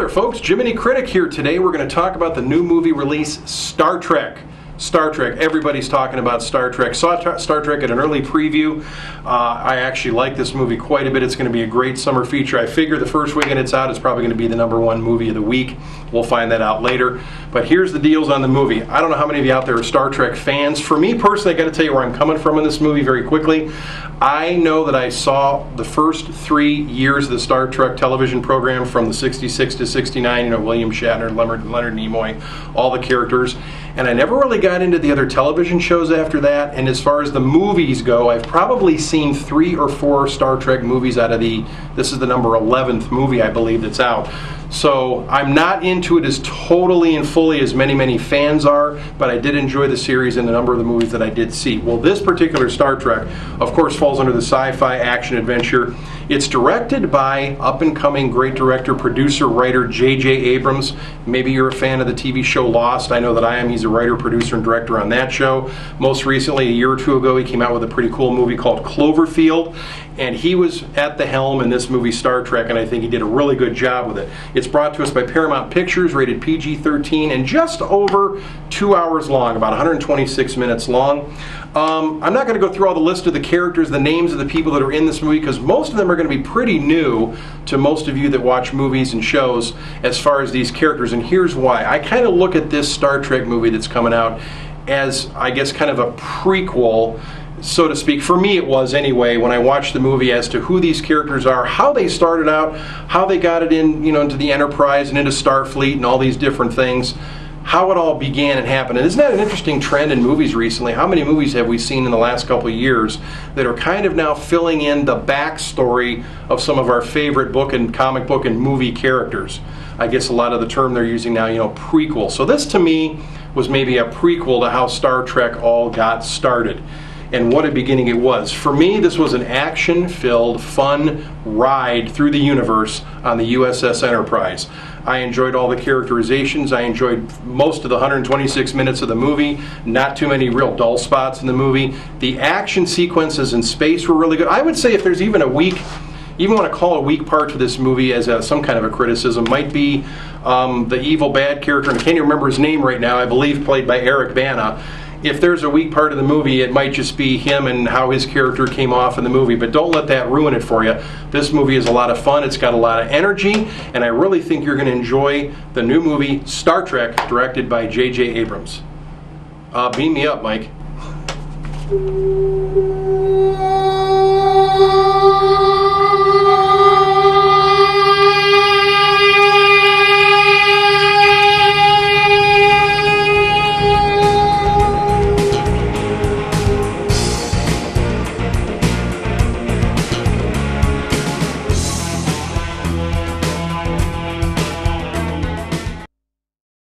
Folks, Jiminy Critic here. Today we're going to talk about the new movie release, Star Trek. Star Trek. Everybody's talking about Star Trek. Saw Star Trek at an early preview. I actually like this movie quite a bit. It's going to be a great summer feature. I figure the first weekend it's out, it's probably going to be the #1 movie of the week. We'll find that out later. But here's the deals on the movie. I don't know how many of you out there are Star Trek fans. For me personally, I got to tell you where I'm coming from in this movie very quickly. I know that I saw the first 3 years of the Star Trek television program from the 66 to 69, you know, William Shatner, Leonard Nimoy, all the characters. And I never really got into the other television shows after that. And as far as the movies go, I've probably seen 3 or 4 Star Trek movies out of this is the number 11th movie, I believe, that's out. So I'm not into it as totally and fully as many fans are, but I did enjoy the series and a number of the movies that I did see. Well, this particular Star Trek, of course, falls under the sci-fi action adventure. It's directed by up-and-coming great director, producer, writer J.J. Abrams. Maybe you're a fan of the TV show Lost. I know that I am. He's a writer, producer, and director on that show. Most recently, a year or 2 ago, he came out with a pretty cool movie called Cloverfield, and he was at the helm in this movie, Star Trek, and I think he did a really good job with it. It's brought to us by Paramount Pictures, rated PG-13, and just over 2 hours long, about 126 minutes long. I'm not going to go through all the list of the characters, the names of the people that are in this movie, because most of them are going to be pretty new to most of you that watch movies and shows as far as these characters, and here's why. I kind of look at this Star Trek movie that's coming out as, I guess, kind of a prequel, so to speak. For me it was anyway, when I watched the movie, as to who these characters are, how they started out, how they got it in, you know, into the Enterprise and into Starfleet and all these different things, how it all began and happened. And isn't that an interesting trend in movies recently? How many movies have we seen in the last couple of years that are kind of now filling in the backstory of some of our favorite book and comic book and movie characters? I guess a lot of the term they're using now, you know, prequel. So this to me was maybe a prequel to how Star Trek all got started. And what a beginning it was. For me, this was an action-filled, fun ride through the universe on the USS Enterprise. I enjoyed all the characterizations. I enjoyed most of the 126 minutes of the movie. Not too many real dull spots in the movie. The action sequences in space were really good. I would say if there's even a weak, even want to call a weak part to this movie as some kind of a criticism, might be the evil bad character, and I can't even remember his name right now, I believe played by Eric Bana. If there's a weak part of the movie, it might just be him and how his character came off in the movie, but don't let that ruin it for you. This movie is a lot of fun, it's got a lot of energy, and I really think you're going to enjoy the new movie, Star Trek, directed by J.J. Abrams. Beam me up, Mike.